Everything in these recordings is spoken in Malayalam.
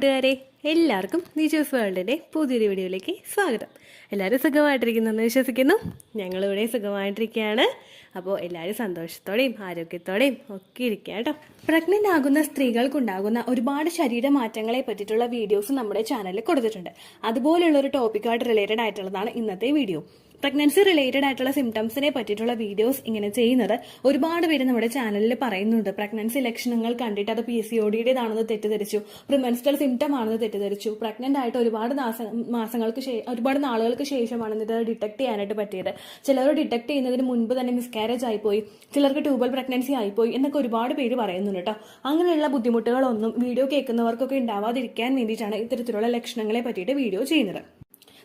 കൂട്ടുകാരെ, എല്ലാവർക്കും നിജോസ് വേൾഡിൻ്റെ പുതിയൊരു വീഡിയോയിലേക്ക് സ്വാഗതം. എല്ലാവരും സുഖമായിട്ടിരിക്കുന്നെന്ന് വിശ്വസിക്കുന്നു. ഞങ്ങളിവിടെ സുഖമായിട്ടിരിക്കുകയാണ്. അപ്പോൾ എല്ലാവരും സന്തോഷത്തോടെയും ആരോഗ്യത്തോടെയും ഒക്കെ ഇരിക്കുക കേട്ടോ. പ്രഗ്നൻ്റ് ആകുന്ന സ്ത്രീകൾക്കുണ്ടാകുന്ന ഒരുപാട് ശരീരമാറ്റങ്ങളെ പറ്റിയിട്ടുള്ള വീഡിയോസ് നമ്മുടെ ചാനലിൽ കൊടുത്തിട്ടുണ്ട്. അതുപോലുള്ളൊരു ടോപ്പിക്കായിട്ട് റിലേറ്റഡ് ആയിട്ടുള്ളതാണ് ഇന്നത്തെ വീഡിയോ. പ്രഗ്നൻസി റിലേറ്റഡ് ആയിട്ടുള്ള സിംറ്റംസിനെ പറ്റിയിട്ടുള്ള വീഡിയോസ് ഇങ്ങനെ ചെയ്യുന്നത് ഒരുപാട് പേര് നമ്മുടെ ചാനലിൽ പറയുന്നുണ്ട്. പ്രഗ്നൻസി ലക്ഷണങ്ങൾ കണ്ടിട്ട് അത് PCOD-യുടേതാണെന്ന് തെറ്റിദ്ധരിച്ചു, പ്രിമെൻസ്ട്രൽ സിംറ്റം ആണെന്ന് തെറ്റിദ്ധരിച്ചു, പ്രഗ്നന്റ് ആയിട്ട് ഒരുപാട് നാളുകൾക്ക് ശേഷമാണ് ഇത് ഡിറ്റക്ട് ചെയ്യാനായിട്ട് പറ്റിയത്. ചിലർ ഡിറ്റക്ട് ചെയ്യുന്നതിന് മുൻപ് തന്നെ മിസ്കാരേജ് ആയിപ്പോയി, ചിലർക്ക് ട്യൂബൽ പ്രഗ്നൻസി ആയിപ്പോയി എന്നൊക്കെ ഒരുപാട് പേര് പറയുന്നുണ്ട് കേട്ടോ. അങ്ങനെയുള്ള ബുദ്ധിമുട്ടുകളൊന്നും വീഡിയോ കേൾക്കുന്നവർക്കൊക്കെ ഉണ്ടാവാതിരിക്കാൻ വേണ്ടിയിട്ടാണ് ഇത്തരത്തിലുള്ള ലക്ഷണങ്ങളെ പറ്റിയിട്ട് വീഡിയോ ചെയ്യുന്നത്.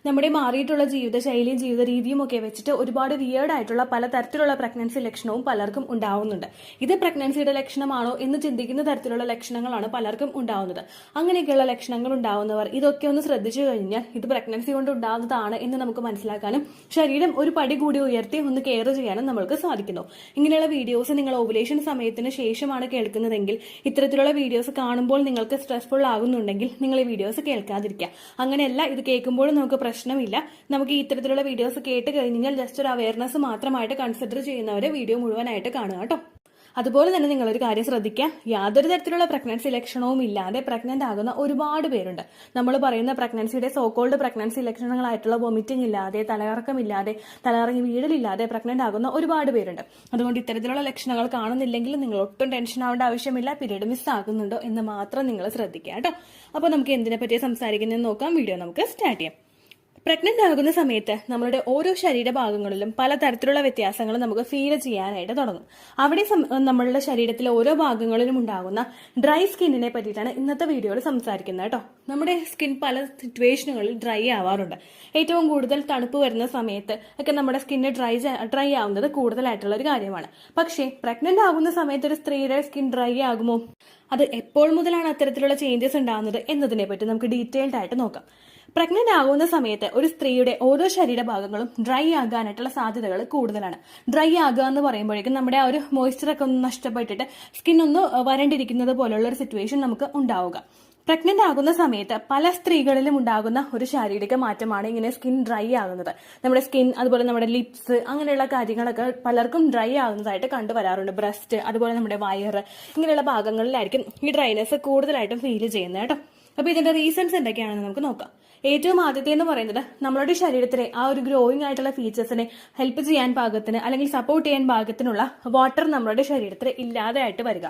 നമ്മുടെ മാറിയിട്ടുള്ള ജീവിതശൈലിയും ജീവിത രീതിയും ഒക്കെ വെച്ചിട്ട് ഒരുപാട് വിയേർഡ് ആയിട്ടുള്ള പലതരത്തിലുള്ള പ്രഗ്നൻസി ലക്ഷണവും പലർക്കും ഉണ്ടാവുന്നുണ്ട്. ഇത് പ്രഗ്നൻസിയുടെ ലക്ഷണമാണോ എന്ന് ചിന്തിക്കുന്ന തരത്തിലുള്ള ലക്ഷണങ്ങളാണ് പലർക്കും ഉണ്ടാവുന്നത്. അങ്ങനെയൊക്കെയുള്ള ലക്ഷണങ്ങൾ ഉണ്ടാവുന്നവർ ഇതൊക്കെ ഒന്ന് ശ്രദ്ധിച്ചു കഴിഞ്ഞാൽ ഇത് പ്രഗ്നൻസി കൊണ്ട് ഉണ്ടാകുന്നതാണ് എന്ന് നമുക്ക് മനസ്സിലാക്കാനും ശരീരം ഒരു പടി കൂടി ഉയർത്തി ഒന്ന് കെയർ ചെയ്യാനും നമ്മൾക്ക് സാധിക്കുന്നു. ഇങ്ങനെയുള്ള വീഡിയോസ് നിങ്ങൾ ഓവുലേഷൻ സമയത്തിന് ശേഷമാണ് കേൾക്കുന്നതെങ്കിൽ, ഇത്തരത്തിലുള്ള വീഡിയോസ് കാണുമ്പോൾ നിങ്ങൾക്ക് സ്ട്രെസ്ഫുൾ ആകുന്നുണ്ടെങ്കിൽ നിങ്ങൾ ഈ വീഡിയോസ് കേൾക്കാതിരിക്കുക. അങ്ങനെയല്ല, ഇത് കേൾക്കുമ്പോഴും നമുക്ക് പ്രശ്നമില്ല. നമുക്ക് ഇത്തരത്തിലുള്ള വീഡിയോസ് കേട്ട് കഴിഞ്ഞാൽ ജസ്റ്റ് ഒരു അവയർനെസ് മാത്രമായിട്ട് കൺസിഡർ ചെയ്യുന്നവരെ വീഡിയോ മുഴുവനായിട്ട് കാണുക കേട്ടോ. അതുപോലെ തന്നെ നിങ്ങളൊരു കാര്യം ശ്രദ്ധിക്കുക, യാതൊരു തരത്തിലുള്ള പ്രഗ്നൻസി ലക്ഷണവും ഇല്ലാതെ പ്രഗ്നന്റ് ആകുന്ന ഒരുപാട് പേരുണ്ട്. നമ്മൾ പറയുന്ന പ്രഗ്നൻസിയുടെ സോക്കോൾഡ് പ്രഗ്നൻസി ലക്ഷണങ്ങളായിട്ടുള്ള വൊമിറ്റിംഗ് ഇല്ലാതെ, തലകറക്കമില്ലാതെ, തലകറങ്ങി വീഴലില്ലാതെ പ്രഗ്നന്റ് ആകുന്ന ഒരുപാട് പേരുണ്ട്. അതുകൊണ്ട് ഇത്തരത്തിലുള്ള ലക്ഷണങ്ങൾ കാണുന്നില്ലെങ്കിൽ നിങ്ങൾ ഒട്ടും ടെൻഷൻ ആവേണ്ട ആവശ്യമില്ല. പീരീഡ് മിസ് ആകുന്നുണ്ടോ എന്ന് മാത്രം നിങ്ങൾ ശ്രദ്ധിക്കുക കേട്ടോ. അപ്പോൾ നമുക്ക് എന്തിനെ പറ്റിയാണ് സംസാരിക്കുന്നതെന്ന് നോക്കാം. വീഡിയോ നമുക്ക് സ്റ്റാർട്ട് ചെയ്യാം. പ്രഗ്നന്റ് ആകുന്ന സമയത്ത് നമ്മളുടെ ഓരോ ശരീരഭാഗങ്ങളിലും പലതരത്തിലുള്ള വ്യത്യാസങ്ങൾ നമുക്ക് ഫീൽ ചെയ്യാനായിട്ട് തുടങ്ങും. അവിടെ നമ്മളുടെ ശരീരത്തിലെ ഓരോ ഭാഗങ്ങളിലും ഉണ്ടാകുന്ന ഡ്രൈ സ്കിന്നിനെ പറ്റിയിട്ടാണ് ഇന്നത്തെ വീഡിയോയിൽ സംസാരിക്കുന്നത് കേട്ടോ. നമ്മുടെ സ്കിൻ പല സിറ്റുവേഷനുകളിൽ ഡ്രൈ ആവാറുണ്ട്. ഏറ്റവും കൂടുതൽ തണുപ്പ് വരുന്ന സമയത്ത് ഒക്കെ നമ്മുടെ സ്കിന്ന് ഡ്രൈ ആവുന്നത് കൂടുതലായിട്ടുള്ള ഒരു കാര്യമാണ്. പക്ഷേ പ്രഗ്നന്റ് ആകുന്ന സമയത്ത് ഒരു സ്ത്രീയുടെ സ്കിൻ ഡ്രൈ ആകുമോ, അത് എപ്പോൾ മുതലാണ് അത്തരത്തിലുള്ള ചേഞ്ചസ് ഉണ്ടാകുന്നത് എന്നതിനെ പറ്റി നമുക്ക് ഡീറ്റെയിൽഡ് ആയിട്ട് നോക്കാം. പ്രഗ്നന്റ് ആകുന്ന സമയത്ത് ഒരു സ്ത്രീയുടെ ഓരോ ശരീരഭാഗങ്ങളും ഡ്രൈ ആകാനായിട്ടുള്ള സാധ്യതകൾ കൂടുതലാണ്. ഡ്രൈ ആകുക എന്ന് പറയുമ്പോഴേക്കും നമ്മുടെ ആ ഒരു മോയ്സ്ചറൊക്കെ ഒന്ന് നഷ്ടപ്പെട്ടിട്ട് സ്കിൻ ഒന്ന് വരണ്ടിരിക്കുന്നത് പോലുള്ള ഒരു സിറ്റുവേഷൻ നമുക്ക് ഉണ്ടാവുക. പ്രഗ്നന്റ് ആകുന്ന സമയത്ത് പല സ്ത്രീകളിലും ഉണ്ടാകുന്ന ഒരു ശാരീരിക മാറ്റമാണ് ഇങ്ങനെ സ്കിൻ ഡ്രൈ ആകുന്നത്. നമ്മുടെ സ്കിൻ, അതുപോലെ നമ്മുടെ ലിപ്സ്, അങ്ങനെയുള്ള കാര്യങ്ങളൊക്കെ പലർക്കും ഡ്രൈ ആകുന്നതായിട്ട് കണ്ടുവരാറുണ്ട്. ബ്രസ്റ്റ്, അതുപോലെ നമ്മുടെ വയറ്, ഇങ്ങനെയുള്ള ഭാഗങ്ങളിലായിരിക്കും ഈ ഡ്രൈനെസ് കൂടുതലായിട്ടും ഫീൽ ചെയ്യുന്നത് കേട്ടോ. അപ്പൊ ഇതിന്റെ റീസൺസ് എന്തൊക്കെയാണെന്ന് നമുക്ക് നോക്കാം. ഏറ്റവും ആദ്യത്തെ എന്ന് പറയുന്നത് നമ്മളുടെ ശരീരത്തിലെ ആ ഒരു ഗ്രോയിങ് ആയിട്ടുള്ള ഫീച്ചേഴ്സിനെ ഹെൽപ്പ് ചെയ്യാൻ പാകത്തിന് അല്ലെങ്കിൽ സപ്പോർട്ട് ചെയ്യാൻ പാകത്തിനുള്ള വാട്ടർ നമ്മളുടെ ശരീരത്തിൽ ഇല്ലാതെ ആയിട്ട് വരിക.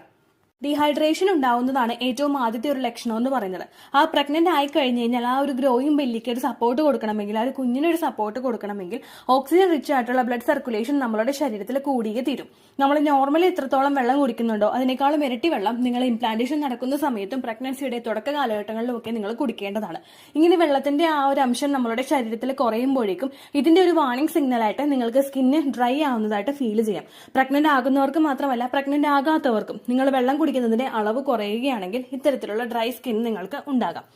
ഡീഹൈഡ്രേഷൻ ഉണ്ടാവുന്നതാണ് ഏറ്റവും ആദ്യത്തെ ഒരു ലക്ഷണം എന്ന് പറയുന്നത്. ആ പ്രഗ്നന്റ് ആയി കഴിഞ്ഞ് കഴിഞ്ഞാൽ ആ ഒരു ഗ്രോയിങ് ബെല്ലിക്ക് ഒരു സപ്പോർട്ട് കൊടുക്കണമെങ്കിൽ, ആ ഒരു കുഞ്ഞിനൊരു സപ്പോർട്ട് കൊടുക്കണമെങ്കിൽ ഓക്സിജൻ റിച്ച് ആയിട്ടുള്ള ബ്ലഡ് സർക്കുലേഷൻ നമ്മളുടെ ശരീരത്തിൽ കൂടിയേ തീരും. നമ്മൾ നോർമലി എത്രത്തോളം വെള്ളം കുടിക്കുന്നുണ്ടോ അതിനേക്കാളും ഇരട്ടി വെള്ളം നിങ്ങൾ ഇംപ്ലാന്റേഷൻ നടക്കുന്ന സമയത്തും പ്രഗ്നൻസിയുടെ തുടക്ക കാലഘട്ടങ്ങളിലും ഒക്കെ നിങ്ങൾ കുടിക്കേണ്ടതാണ്. ഇങ്ങനെ വെള്ളത്തിന്റെ ആ ഒരു അംശം നമ്മളുടെ ശരീരത്തിൽ കുറയുമ്പോഴേക്കും ഇതിന്റെ ഒരു വാർണിംഗ് സിഗ്നലായിട്ട് നിങ്ങൾക്ക് സ്കിന്ന് ഡ്രൈ ആവുന്നതായിട്ട് ഫീൽ ചെയ്യാം. പ്രഗ്നന്റ് ആകുന്നവർക്ക് മാത്രമല്ല, പ്രഗ്നന്റ് ആകാത്തവർക്കും നിങ്ങൾ വെള്ളം കുടിക്കുന്നതിന്റെ അളവ് കുറയുകയാണെങ്കിൽ ഇത്തരത്തിലുള്ള ഡ്രൈ സ്കിൻ നിങ്ങൾക്ക് ഉണ്ടാകാം.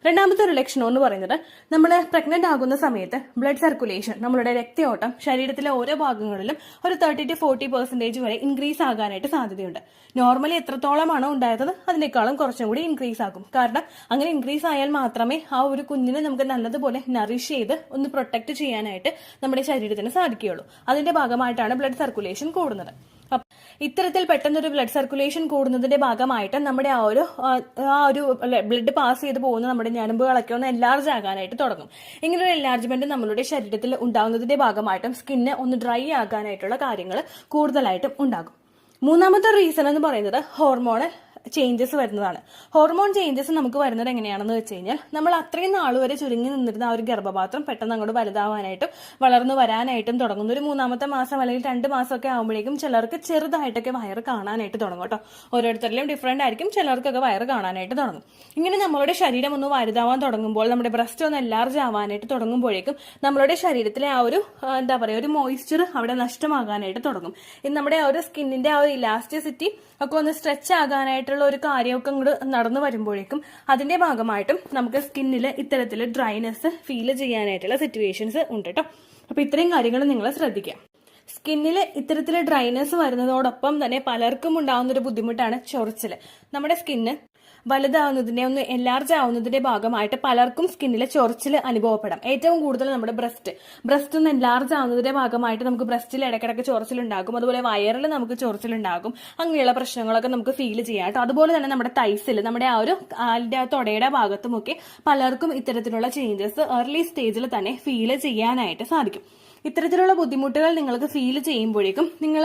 രണ്ടാമത്തെ ഒരു ലക്ഷണം എന്ന് പറയുന്നത്, നമ്മൾ പ്രഗ്നന്റ് ആകുന്ന സമയത്ത് ബ്ലഡ് സർക്കുലേഷൻ, നമ്മളുടെ രക്തയോട്ടം ശരീരത്തിലെ ഓരോ ഭാഗങ്ങളിലും ഒരു 30 to 40% വരെ ഇൻക്രീസ് ആകാനായിട്ട് സാധ്യതയുണ്ട്. നോർമലി എത്രത്തോളമാണോ ഉണ്ടായത് അതിനേക്കാളും കുറച്ചും കൂടി ഇൻക്രീസ് ആകും. കാരണം അങ്ങനെ ഇൻക്രീസ് ആയാൽ മാത്രമേ ആ ഒരു കുഞ്ഞിനെ നമുക്ക് നല്ലതുപോലെ നറിഷ് ചെയ്ത് ഒന്ന് പ്രൊട്ടക്ട് ചെയ്യാനായിട്ട് നമ്മുടെ ശരീരത്തിന് സാധിക്കുകയുള്ളൂ. അതിന്റെ ഭാഗമായിട്ടാണ് ബ്ലഡ് സർക്കുലേഷൻ കൂടുന്നത്. ഇത്തരത്തിൽ പെട്ടെന്നൊരു ബ്ലഡ് സർക്കുലേഷൻ കൂടുന്നതിന്റെ ഭാഗമായിട്ട് നമ്മുടെ ആ ഒരു ബ്ലഡ് പാസ് ചെയ്ത് പോകുന്ന നമ്മുടെ ഞരമ്പുകളൊക്കെ ഒന്ന് എൻലാർജ് ആകാനായിട്ട് തുടങ്ങും. ഇങ്ങനൊരു എൻലാർജ്മെന്റ് നമ്മളുടെ ശരീരത്തിൽ ഉണ്ടാകുന്നതിന്റെ ഭാഗമായിട്ടും സ്കിന്ന് ഒന്ന് ഡ്രൈ ആകാനായിട്ടുള്ള കാര്യങ്ങൾ കൂടുതലായിട്ടും ഉണ്ടാകും. മൂന്നാമത്തെ റീസൺ എന്ന് പറയുന്നത് ഹോർമോണൽ ചേഞ്ചസ് വരുന്നതാണ്. ഹോർമോൺ ചേഞ്ചസ് നമുക്ക് വരുന്നത് എങ്ങനെയാണെന്ന് വെച്ച് കഴിഞ്ഞാൽ, നമ്മൾ അത്രയും നാളുവരെ ചുരുങ്ങി നിന്നിരുന്ന ആ ഒരു ഗർഭപാത്രം പെട്ടെന്ന് അങ്ങോട്ട് വലുതാവാനായിട്ടും വളർന്നു വരാനായിട്ടും തുടങ്ങുന്ന ഒരു 3ാമത്തെ മാസം അല്ലെങ്കിൽ 2 മാസമൊക്കെ ആകുമ്പോഴേക്കും ചിലർക്ക് ചെറുതായിട്ടൊക്കെ വയറ് കാണാനായിട്ട് തുടങ്ങും കേട്ടോ. ഓരോരുത്തരിലും ഡിഫറെന്റ് ആയിരിക്കും. ചിലർക്കൊക്കെ വയറ് കാണാനായിട്ട് തുടങ്ങും. ഇങ്ങനെ നമ്മളുടെ ശരീരം ഒന്ന് വലുതാവാൻ തുടങ്ങുമ്പോൾ, നമ്മുടെ ബ്രസ്റ്റ് ഒന്ന് എൻലാർജ് ആവാനായിട്ട് തുടങ്ങുമ്പോഴേക്കും നമ്മളുടെ ശരീരത്തിലെ ആ ഒരു ഒരു മോയ്സ്ചർ അവിടെ നഷ്ടമാകാനായിട്ട് തുടങ്ങും. നമ്മുടെ ആ ഒരു സ്കിന്നിന്റെ ആ ഒരു ഇലാസ്റ്റിസിറ്റി ഒക്കെ ഒന്ന് സ്ട്രെച്ച് ആകാനായിട്ടുള്ള ഒരു കാര്യമൊക്കെ ഇങ്ങോട്ട് നടന്നു വരുമ്പോഴേക്കും അതിന്റെ ഭാഗമായിട്ടും നമുക്ക് സ്കിന്നിൽ ഇത്തരത്തിൽ ഡ്രൈനെസ് ഫീൽ ചെയ്യാനായിട്ടുള്ള സിറ്റുവേഷൻസ് ഉണ്ട് കേട്ടോ. അപ്പൊ ഇത്രയും കാര്യങ്ങൾ നിങ്ങൾ ശ്രദ്ധിക്കാം. സ്കിന്നിൽ ഇത്തരത്തിൽ ഡ്രൈനെസ് വരുന്നതോടൊപ്പം തന്നെ പലർക്കും ഉണ്ടാകുന്ന ഒരു ബുദ്ധിമുട്ടാണ് ചൊറിച്ചില്. നമ്മുടെ സ്കിന്ന് വലുതാവുന്നതിന്റെ ഒന്ന് എൻലാർജ് ആവുന്നതിന്റെ ഭാഗമായിട്ട് പലർക്കും സ്കിന്നിൽ ചൊറിച്ചിൽ അനുഭവപ്പെടാം. ഏറ്റവും കൂടുതൽ നമ്മുടെ ബ്രസ്റ്റ് ഒന്ന് എൻലാർജ് ആവുന്നതിന്റെ ഭാഗമായിട്ട് നമുക്ക് ബ്രസ്റ്റിൽ ഇടയ്ക്കിടയ്ക്ക് ചൊറിച്ചിലുണ്ടാകും. അതുപോലെ വയറിൽ നമുക്ക് ചൊറിച്ചിലുണ്ടാകും. അങ്ങനെയുള്ള പ്രശ്നങ്ങളൊക്കെ നമുക്ക് ഫീൽ ചെയ്യാം കേട്ടോ. അതുപോലെ തന്നെ നമ്മുടെ തൈസിൽ, നമ്മുടെ ആ ഒരു കാലിന്റെ തൊടയുടെ ഭാഗത്തുമൊക്കെ പലർക്കും ഇത്തരത്തിലുള്ള ചേഞ്ചസ് ഏർലി സ്റ്റേജിൽ തന്നെ ഫീൽ ചെയ്യാനായിട്ട് സാധിക്കും. ഇത്തരത്തിലുള്ള ബുദ്ധിമുട്ടുകൾ നിങ്ങൾക്ക് ഫീൽ ചെയ്യുമ്പോഴേക്കും നിങ്ങൾ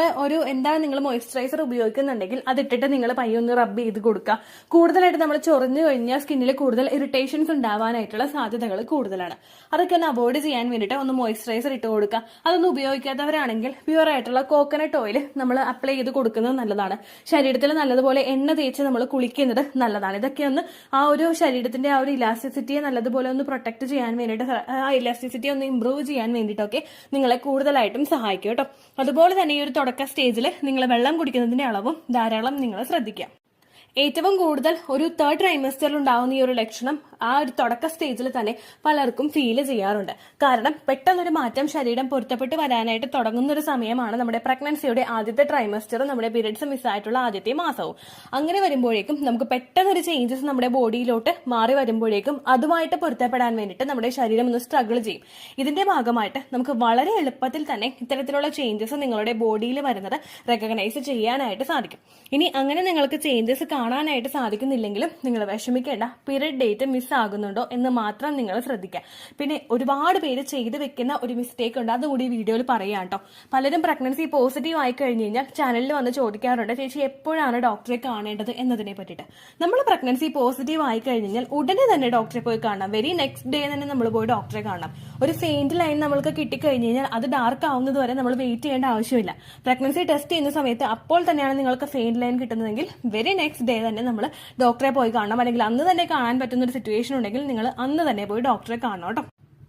നിങ്ങൾ മോയ്സ്ചറൈസർ ഉപയോഗിക്കുന്നുണ്ടെങ്കിൽ അതിട്ടിട്ട് നിങ്ങൾ പയ്യൊന്ന് റബ്ബ് ചെയ്ത് കൊടുക്കുക. കൂടുതലായിട്ട് നമ്മൾ ചൊറിഞ്ഞു കഴിഞ്ഞാൽ സ്കിന്നിൽ കൂടുതൽ ഇറിറ്റേഷൻസ് ഉണ്ടാവാനായിട്ടുള്ള സാധ്യതകൾ കൂടുതലാണ്. അതൊക്കെ ഒന്ന് അവോയ്ഡ് ചെയ്യാൻ വേണ്ടിയിട്ട് ഒന്ന് മോയ്സ്ചറൈസർ ഇട്ട് കൊടുക്കുക. അതൊന്നും ഉപയോഗിക്കാത്തവരാണെങ്കിൽ പ്യുവർ ആയിട്ടുള്ള കോക്കനട്ട് ഓയിൽ നമ്മൾ അപ്ലൈ ചെയ്ത് കൊടുക്കുന്നത് നല്ലതാണ്. ശരീരത്തിൽ നല്ലതുപോലെ എണ്ണ തേച്ച് നമ്മൾ കുളിക്കുന്നത് നല്ലതാണ്. ഇതൊക്കെ ഒന്ന് ആ ഒരു ശരീരത്തിന്റെ ആ ഒരു ഇലാസ്റ്റിസിറ്റിയെ നല്ലതുപോലെ ഒന്ന് പ്രൊട്ടക്ട് ചെയ്യാൻ വേണ്ടിയിട്ട്, ആ ഇലാസ്റ്റിസിറ്റി ഒന്ന് ഇംപ്രൂവ് ചെയ്യാൻ വേണ്ടിയിട്ടൊക്കെ നിങ്ങളെ കൂടുതലായിട്ടും സഹായിക്കും കേട്ടോ. അതുപോലെ തന്നെ ഈ ഒരു തുടക്ക സ്റ്റേജിൽ നിങ്ങൾ വെള്ളം കുടിക്കുന്നതിന്റെ അളവും ധാരാളം നിങ്ങൾ ശ്രദ്ധിക്കുക. ഏറ്റവും കൂടുതൽ ഒരു 3rd ട്രൈമസ്റ്ററിൽ ഉണ്ടാവുന്ന ഈ ഒരു ലക്ഷണം ആ ഒരു തുടക്ക സ്റ്റേജിൽ തന്നെ പലർക്കും ഫീൽ ചെയ്യാറുണ്ട്. കാരണം പെട്ടെന്നൊരു മാറ്റം ശരീരം പൊരുത്തപ്പെട്ട് വരാനായിട്ട് തുടങ്ങുന്ന ഒരു സമയമാണ് നമ്മുടെ പ്രഗ്നൻസിയുടെ ആദ്യത്തെ ട്രൈമസ്റ്റർ, നമ്മുടെ പീരിയഡ്സ് മിസ്സായിട്ടുള്ള ആദ്യത്തെ മാസവും. അങ്ങനെ വരുമ്പോഴേക്കും നമുക്ക് പെട്ടെന്നൊരു ചേഞ്ചസ് നമ്മുടെ ബോഡിയിലോട്ട് മാറി വരുമ്പോഴേക്കും അതുമായിട്ട് പൊരുത്തപ്പെടാൻ വേണ്ടിയിട്ട് നമ്മുടെ ശരീരം ഒന്ന് സ്ട്രഗിൾ ചെയ്യും. ഇതിന്റെ ഭാഗമായിട്ട് നമുക്ക് വളരെ എളുപ്പത്തിൽ തന്നെ ഇത്തരത്തിലുള്ള ചേഞ്ചസ് നിങ്ങളുടെ ബോഡിയിൽ വരുന്നത് റെക്കഗ്നൈസ് ചെയ്യാനായിട്ട് സാധിക്കും. ഇനി അങ്ങനെ നിങ്ങൾക്ക് ചേഞ്ചസ് കാണാനായിട്ട് സാധിക്കുന്നില്ലെങ്കിലും നിങ്ങൾ വിഷമിക്കേണ്ട. പീരിയഡ് ഡേറ്റ് മിസ് ആകുന്നുണ്ടോ എന്ന് മാത്രം നിങ്ങൾ ശ്രദ്ധിക്കുക. പിന്നെ ഒരുപാട് പേര് ചെയ്ത് വെക്കുന്ന ഒരു മിസ്റ്റേക്ക് ഉണ്ട്, അതുകൂടി വീഡിയോയിൽ പറയാം കേട്ടോ. പലരും പ്രഗ്നൻസി പോസിറ്റീവ് ആയി കഴിഞ്ഞ് കഴിഞ്ഞാൽ ചാനലിൽ വന്ന് ചോദിക്കാറുണ്ട്, ചേച്ചി എപ്പോഴാണ് ഡോക്ടറെ കാണേണ്ടത് എന്നതിനെ പറ്റിയിട്ട്. നമ്മൾ പ്രഗ്നൻസി പോസിറ്റീവ് ആയി കഴിഞ്ഞാൽ ഉടനെ തന്നെ ഡോക്ടറെ പോയി കാണാം. വെരി നെക്സ്റ്റ് ഡേ തന്നെ നമ്മൾ പോയി ഡോക്ടറെ കാണാം. ഒരു ഫെയിന്റ് ലൈൻ നമ്മൾക്ക് കിട്ടിക്കഴിഞ്ഞ് കഴിഞ്ഞാൽ അത് ഡാർക്ക് ആവുന്നത് വരെ നമ്മൾ വെയിറ്റ് ചെയ്യേണ്ട ആവശ്യമില്ല. പ്രഗ്നൻസി ടെസ്റ്റ് ചെയ്യുന്ന സമയത്ത് അപ്പോൾ തന്നെയാണ് നിങ്ങൾക്ക് ഫെയിന്റ് ലൈൻ കിട്ടുന്നതെങ്കിൽ വെരി നെക്സ്റ്റ് ഡേ തന്നെ നമ്മൾ ഡോക്ടറെ പോയി കാണണം. അല്ലെങ്കിൽ അന്ന് തന്നെ കാണാൻ പറ്റുന്ന ഒരു സിറ്റുവേഷൻ ഉണ്ടെങ്കിൽ നിങ്ങൾ അന്ന് തന്നെ പോയി ഡോക്ടറെ കാണണം കേട്ടോ.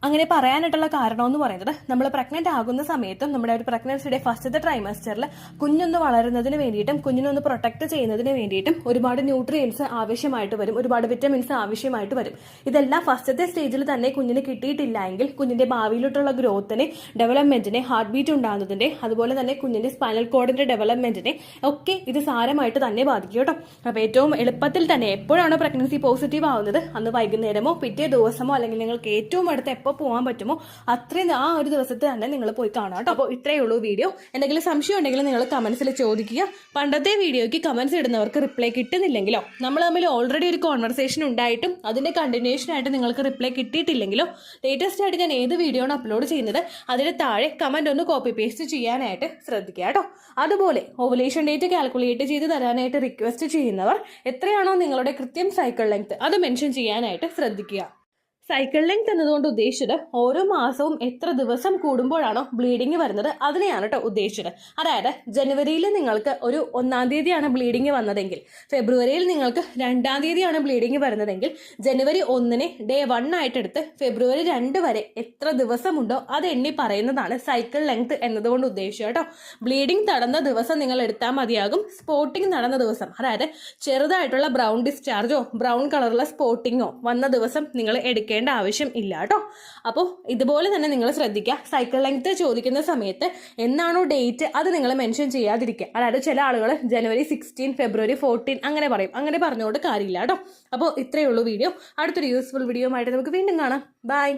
അങ്ങനെ പറയാനായിട്ടുള്ള കാരണം എന്ന് പറയുന്നത്, നമ്മൾ പ്രഗ്നന്റ് ആകുന്ന സമയത്തും നമ്മുടെ ഒരു പ്രഗ്നൻസിയുടെ ഫസ്റ്റത്തെ ട്രൈമസ്റ്ററിൽ കുഞ്ഞൊന്ന് വളരുന്നതിന് വേണ്ടിയിട്ടും കുഞ്ഞിനൊന്ന് പ്രൊട്ടക്ട് ചെയ്യുന്നതിന് വേണ്ടിയിട്ടും ഒരുപാട് ന്യൂട്രിയൻസ് ആവശ്യമായിട്ട് വരും, ഒരുപാട് വിറ്റമിൻസ് ആവശ്യമായിട്ട് വരും. ഇതെല്ലാം ഫസ്റ്റത്തെ സ്റ്റേജിൽ തന്നെ കുഞ്ഞിന് കിട്ടിയിട്ടില്ല എങ്കിൽ കുഞ്ഞിന്റെ ഭാവിയിലോട്ടുള്ള ഗ്രോത്തിനെ, ഡെവലപ്മെന്റിനെ, ഹാർട്ട് ബീറ്റ് ഉണ്ടാകുന്നതിന്റെ, അതുപോലെ തന്നെ കുഞ്ഞിന്റെ സ്പൈനൽ കോഡിന്റെ ഡെവലപ്മെന്റിനെ ഒക്കെ ഇത് സാരമായിട്ട് തന്നെ ബാധിക്കും കേട്ടോ. അപ്പൊ ഏറ്റവും എളുപ്പത്തിൽ തന്നെ എപ്പോഴാണോ പ്രഗ്നൻസി പോസിറ്റീവ് ആവുന്നത് അന്ന് വൈകുന്നേരമോ പിറ്റേ ദിവസമോ അല്ലെങ്കിൽ നിങ്ങൾക്ക് ഏറ്റവും അടുത്ത എപ്പോൾ പോകാൻ പറ്റുമോ അത്രയും ആ ഒരു ദിവസത്തെ തന്നെ നിങ്ങൾ പോയി കാണാം കേട്ടോ. അപ്പോൾ ഇത്രയേ ഉള്ളൂ വീഡിയോ. എന്തെങ്കിലും സംശയം ഉണ്ടെങ്കിൽ നിങ്ങൾ കമന്റ്സിൽ ചോദിക്കുക. പണ്ടത്തെ വീഡിയോയ്ക്ക് കമന്റ്സ് ഇടുന്നവർക്ക് റിപ്ലൈ കിട്ടുന്നില്ലെങ്കിലോ, നമ്മൾ തമ്മിൽ ഓൾറെഡി ഒരു കോൺവെർസേഷൻ ഉണ്ടായിട്ടും അതിന്റെ കണ്ടിന്യൂഷൻ ആയിട്ട് നിങ്ങൾക്ക് റിപ്ലൈ കിട്ടിയിട്ടില്ലെങ്കിലോ, ലേറ്റസ്റ്റ് ആയിട്ട് ഞാൻ ഏത് വീഡിയോ ആണ് അപ്ലോഡ് ചെയ്യുന്നത് അതിന് താഴെ കമന്റ് ഒന്ന് കോപ്പി പേസ്റ്റ് ചെയ്യാനായിട്ട് ശ്രദ്ധിക്കുക കേട്ടോ. അതുപോലെ ഓവുലേഷൻ ഡേറ്റ് കാൽക്കുലേറ്റ് ചെയ്ത് തരാനായിട്ട് റിക്വസ്റ്റ് ചെയ്യുന്നവർ എത്രയാണോ നിങ്ങളുടെ കൃത്യം സൈക്കിൾ ലെങ്ത് അത് മെൻഷൻ ചെയ്യാനായിട്ട് ശ്രദ്ധിക്കുക. സൈക്കിൾ ലെങ്ത് എന്നതുകൊണ്ട് ഉദ്ദേശിച്ചത് ഓരോ മാസവും എത്ര ദിവസം കൂടുമ്പോഴാണോ ബ്ലീഡിങ് വരുന്നത് അതിനെയാണ് കേട്ടോ ഉദ്ദേശിച്ചത്. അതായത് ജനുവരിയിൽ നിങ്ങൾക്ക് ഒരു 1-ാം തീയതിയാണ് ബ്ലീഡിങ് വന്നതെങ്കിൽ, ഫെബ്രുവരിയിൽ നിങ്ങൾക്ക് 2-ാം തീയതിയാണ് ബ്ലീഡിങ് വരുന്നതെങ്കിൽ, ജനുവരി 1-നെ ഡേ 1 ആയിട്ടെടുത്ത് ഫെബ്രുവരി 2 വരെ എത്ര ദിവസമുണ്ടോ അത് എണ്ണി പറയുന്നതാണ് സൈക്കിൾ ലെങ്ത് എന്നതുകൊണ്ട് ഉദ്ദേശിച്ചത് കേട്ടോ. ബ്ലീഡിങ് നടന്ന ദിവസം നിങ്ങൾ എടുത്താൽ മതിയാകും. സ്പോട്ടിങ് നടന്ന ദിവസം, അതായത് ചെറുതായിട്ടുള്ള ബ്രൗൺ ഡിസ്ചാർജോ ബ്രൗൺ കളറുള്ള സ്പോട്ടിങ്ങോ വന്ന ദിവസം നിങ്ങൾ എടുക്കേണ്ട ആവശ്യം ഇല്ല കേട്ടോ. അപ്പോൾ ഇതുപോലെ തന്നെ നിങ്ങൾ ശ്രദ്ധിക്കുക. സൈക്കിൾ ലെങ്ത് ചോദിക്കുന്ന സമയത്ത് എന്നാണോ ഡേറ്റ് അത് നിങ്ങൾ മെൻഷൻ ചെയ്യാതിരിക്കുക. അതായത് ചില ആളുകൾ ജനുവരി 16, ഫെബ്രുവരി 14 അങ്ങനെ പറയും. അങ്ങനെ പറഞ്ഞുകൊണ്ട് കാര്യമില്ല കേട്ടോ. അപ്പോൾ ഇത്രയേ ഉള്ളൂ വീഡിയോ. അടുത്തൊരു യൂസ്ഫുൾ വീഡിയോ ആയിട്ട് നമുക്ക് വീണ്ടും കാണാം. ബൈ.